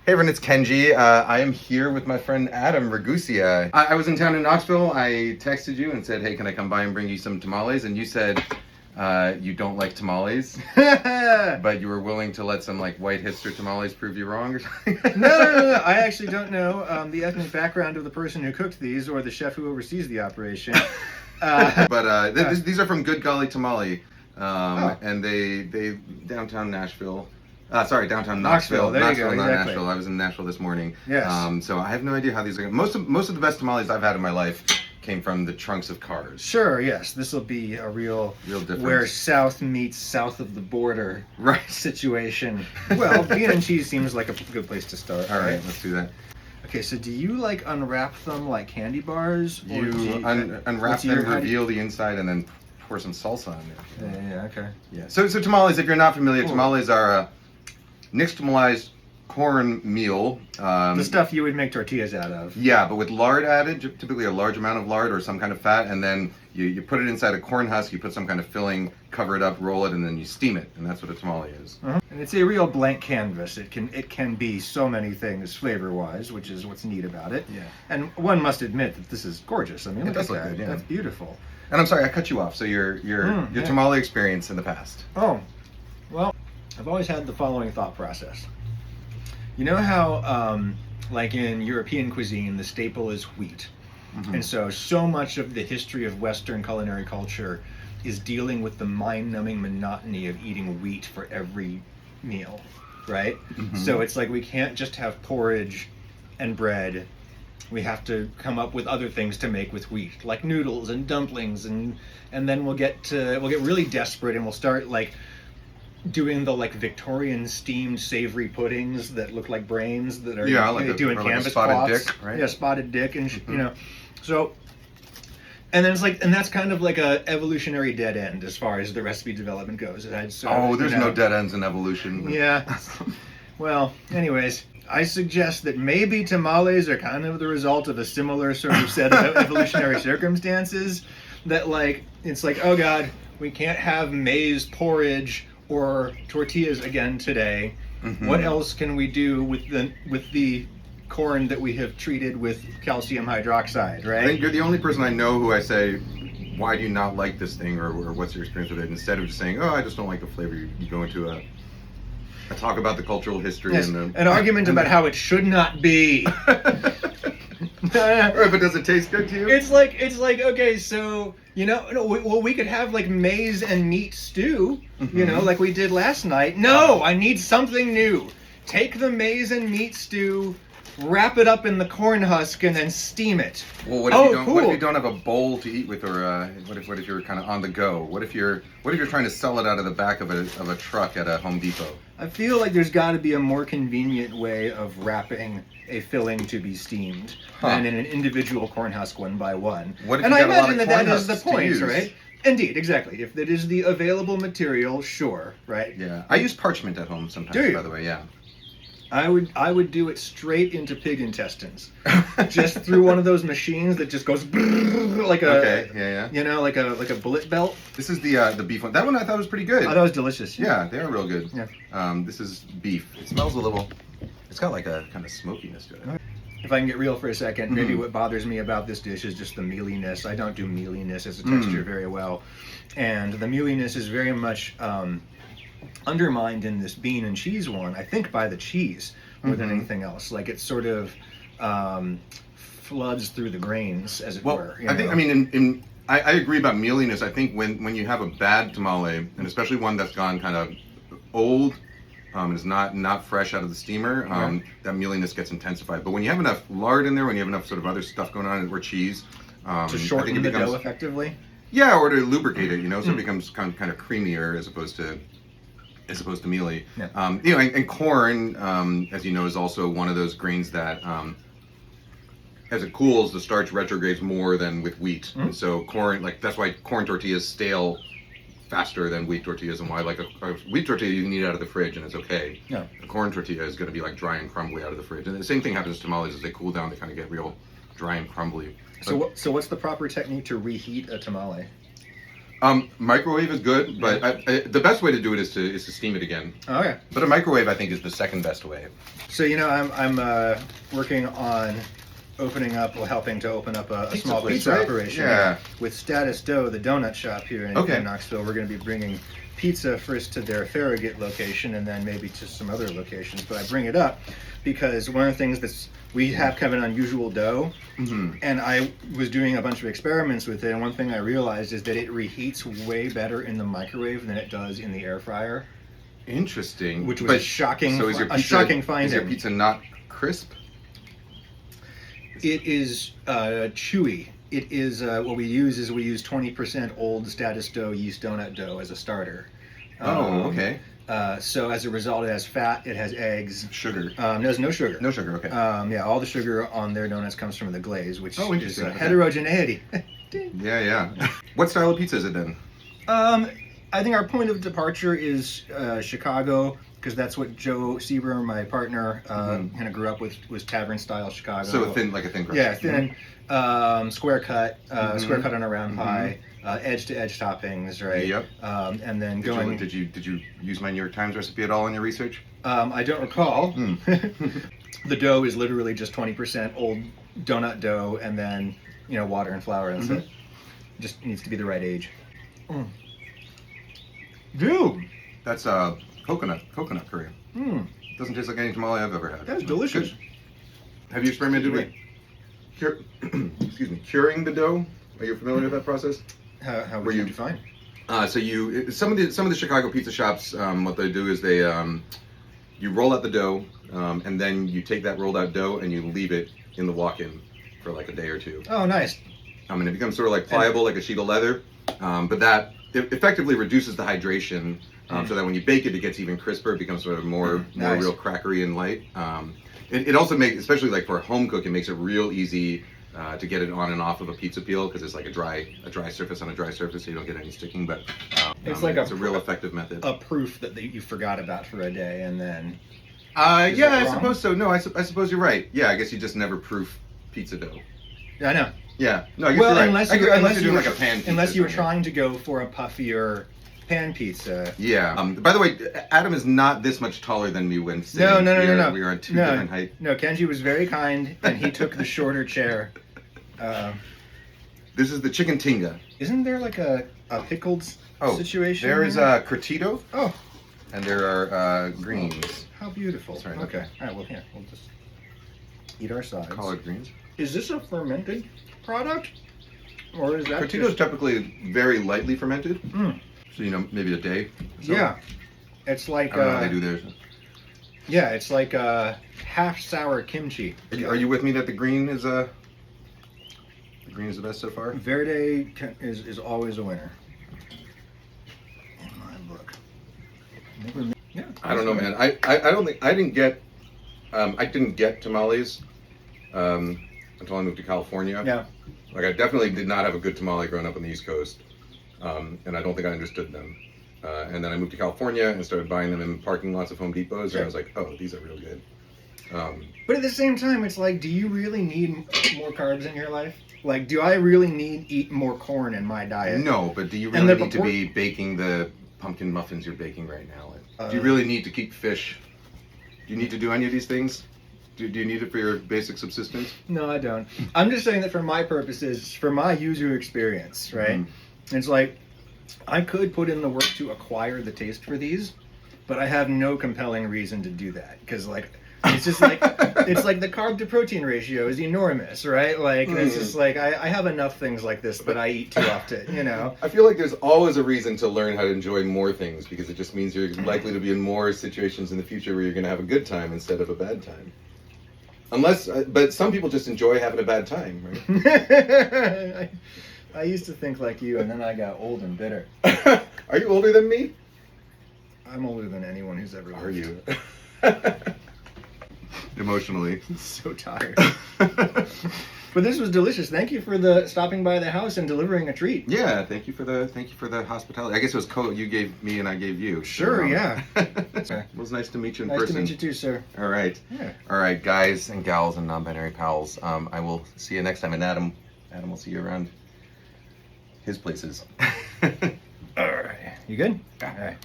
Hey everyone, it's Kenji. I am here with my friend Adam Ragusea. I was in town in Knoxville. I texted you and said, hey, can I come by and bring you some tamales? And you said you don't like tamales, but you were willing to let some like white hipster tamales prove you wrong or something? No. I actually don't know the ethnic background of the person who cooked these or the chef who oversees the operation. These are from Good Golly Tamale, and they downtown Nashville. Downtown Knoxville. There Knoxville, you go. not Exactly. Nashville. I was in Nashville this morning. Yes. So I have no idea how these are. Most of the best tamales I've had in my life came from the trunks of cars. Sure. Yes. This will be a real difference. Where South meets south of the border Right. situation. Well, bean and cheese seems like a good place to start. All right, let's do that. Okay, so do you like unwrap them like candy bars? Or You do you unwrap them, reveal the inside, and then pour some salsa on there. Yeah. Okay. Yeah. So tamales, if you're not familiar, tamales are nixtamalized corn meal. The stuff you would make tortillas out of. Yeah, but with lard added, typically a large amount of lard or some kind of fat, and then you put it inside a corn husk, you put some kind of filling, cover it up, roll it, and then you steam it, and that's what a tamale is. Uh-huh. And it's a real blank canvas. It can be so many things flavor-wise, which is what's neat about it. Yeah. And one must admit that this is gorgeous. I mean, It look does at look that. good, yeah. That's beautiful. And I'm sorry, I cut you off. So your tamale experience in the past. Oh, well, I've always had the following thought process. You know how, like in European cuisine, the staple is wheat. Mm-hmm. And so much of the history of Western culinary culture is dealing with the mind-numbing monotony of eating wheat for every meal, right? Mm-hmm. So it's like we can't just have porridge and bread. We have to come up with other things to make with wheat, like noodles and dumplings, and then we'll get really desperate and we'll start like doing the like Victorian steamed savory puddings that look like brains that are doing canvas spotted cloths. dick, right? Yeah, spotted dick, and you know, so. And then it's like, and that's kind of like a evolutionary dead end as far as the recipe development goes. There's No dead ends in evolution. Yeah. Well, anyways, I suggest that maybe tamales are kind of the result of a similar sort of set of evolutionary circumstances. That like, it's like, oh God, we can't have maize porridge or tortillas again today. Mm-hmm. What else can we do with the corn that we have treated with calcium hydroxide, right? I think you're the only person I know who I say, why do you not like this thing, or what's your experience with it? Instead of just saying, oh, I just don't like the flavor, you go into a talk about the cultural history. Yes, an argument about how it should not be. Right, but does it taste good to you? It's like okay, so we could have like maize and meat stew, like we did last night. No, I need something new. Take the maize and meat stew, wrap it up in the corn husk, and then steam it. Well, what if you don't have a bowl to eat with, or what if you're kind of on the go? What if you're trying to sell it out of the back of a truck at a Home Depot? I feel like there's got to be a more convenient way of wrapping a filling to be steamed than in an individual corn husk one by one. And I imagine that is the point, right? Indeed, exactly. If that is the available material, sure, right? Yeah, I use parchment at home sometimes. Do you? By the way, yeah. I would do it straight into pig intestines, just through one of those machines that just goes like a like a bullet belt. This is the beef one. That one I thought was pretty good. Oh, that was delicious. Yeah, they are real good. Yeah. This is beef. It smells a little. It's got like a kind of smokiness to it. If I can get real for a second, maybe what bothers me about this dish is just the mealiness. I don't do mealiness as a texture very well, and the mealiness is very much undermined in this bean and cheese one, I think, by the cheese more than anything else. Like it sort of floods through the grains, as it were. I think, I mean, I agree about mealiness. I think when you have a bad tamale, and especially one that's gone kind of old, and is not fresh out of the steamer, that mealiness gets intensified. But when you have enough lard in there, when you have enough sort of other stuff going on, or cheese, to shorten the dough effectively. Yeah, or to lubricate it, so it becomes kind of creamier as opposed to mealy. Yeah. And corn, as you know, is also one of those grains that, as it cools, the starch retrogrades more than with wheat. And so corn, that's why corn tortillas stale faster than wheat tortillas, and why like a wheat tortilla you can eat out of the fridge and it's okay. Yeah. A corn tortilla is going to be like dry and crumbly out of the fridge. And the same thing happens to tamales. As they cool down, they kind of get real dry and crumbly. So what's the proper technique to reheat a tamale? Microwave is good, but the best way to do it is to steam it again. Oh, okay. But a microwave, I think, is the second best way. So I'm working on helping to open up a small place, pizza right? operation. Yeah. With Status Dough, the donut shop here in Knoxville. We're going to be bringing pizza first to their Farragut location and then maybe to some other locations. But I bring it up because one of the things we have kind of an unusual dough, and I was doing a bunch of experiments with it, and one thing I realized is that it reheats way better in the microwave than it does in the air fryer. Interesting. Which was a shocking finding. Is your pizza not crisp? It is chewy. It is what we use 20% old Status Dough yeast donut dough as a starter. Okay. So as a result, it has fat, it has eggs. Sugar. There's no sugar. No sugar, okay. Yeah, all the sugar on their donuts comes from the glaze, which is Okay. heterogeneity. Yeah. What style of pizza is it then? I think our point of departure is Chicago, because that's what Joe Sieber, my partner, kind of grew up with, was tavern style Chicago. So a thin crust. Yeah, thin, square cut on a round pie, edge to edge toppings, right? Yep. And then Did you use my New York Times recipe at all in your research? I don't recall. The dough is literally just 20% old donut dough, and then water and flour, and that's it. Just needs to be the right age. Dude, that's coconut curry. Doesn't taste like any tamale I've ever had. That's delicious. Good. Have you experimented with curing the dough? Are you familiar with that process? How would you define? So some of the Chicago pizza shops, what they do is they you roll out the dough, and then you take that rolled out dough and you leave it in the walk-in for like a day or two. Oh, nice. And it becomes sort of like pliable, like a sheet of leather. But that effectively reduces the hydration, so that when you bake it, it gets even crisper. It becomes sort of more real crackery and light. It also makes, especially like for a home cook, it makes it real easy to get it on and off of a pizza peel, because it's like a dry surface on a dry surface, so you don't get any sticking. But it's like it's a real effective method. A proof that you forgot about for a day, and then. Yeah, I suppose so. No, I suppose you're right. Yeah, I guess you just never proof pizza dough. Yeah, I know. Yeah, no, I guess you're right. Unless you're doing like a pan pizza. Unless you were trying to go for a puffier pan pizza. Yeah. By the way, Adam is not this much taller than me when sitting. No. We are on two different heights. No, Kenji was very kind, and he took the shorter chair. This is the chicken tinga. Isn't there like a pickled situation? There is a curtido. Oh. And there are greens. How beautiful. Sorry, okay. All right, well, here, we'll just eat our sides. Collard greens. Is this a fermented product? Or is that Curtido is typically very lightly fermented. So, maybe a day. So. Yeah. It's like... I don't know how they do theirs. Yeah, it's like half sour kimchi. Are you with me that the green is the green is the best so far? Verde is always a winner. In my book. Yeah. I don't know, man. I don't think I didn't get tamales until I moved to California. Yeah. Like I definitely did not have a good tamale growing up on the East Coast, and I don't think I understood them. And then I moved to California and started buying them in parking lots of Home Depots, and I was like, oh, these are real good. But at the same time, it's like, do you really need more carbs in your life? Like, do I really eat more corn in my diet? No, but do you really need to be baking the pumpkin muffins you're baking right now? Do you really need to keep fish? Do you need to do any of these things? Do you need it for your basic subsistence? No, I don't. I'm just saying that for my purposes, for my user experience, right? It's like, I could put in the work to acquire the taste for these, but I have no compelling reason to do that, because like it's just like it's like the carb to protein ratio is enormous, right? Like it's just like I have enough things like this that I eat too often, I feel like there's always a reason to learn how to enjoy more things, because it just means you're likely to be in more situations in the future where you're going to have a good time instead of a bad time. But some people just enjoy having a bad time, right? I used to think like you, and then I got old and bitter. Are you older than me? I'm older than anyone who's ever lived. Are you? Emotionally. So tired. But this was delicious. Thank you for stopping by the house and delivering a treat. Yeah, thank you for the hospitality. I guess it was you gave me and I gave you. Sure, yeah. It was nice to meet you in person. Nice to meet you too, sir. All right. Yeah. All right, guys and gals and non-binary pals. I will see you next time, and Adam will see you around his places. All right. You good? Yeah. All right.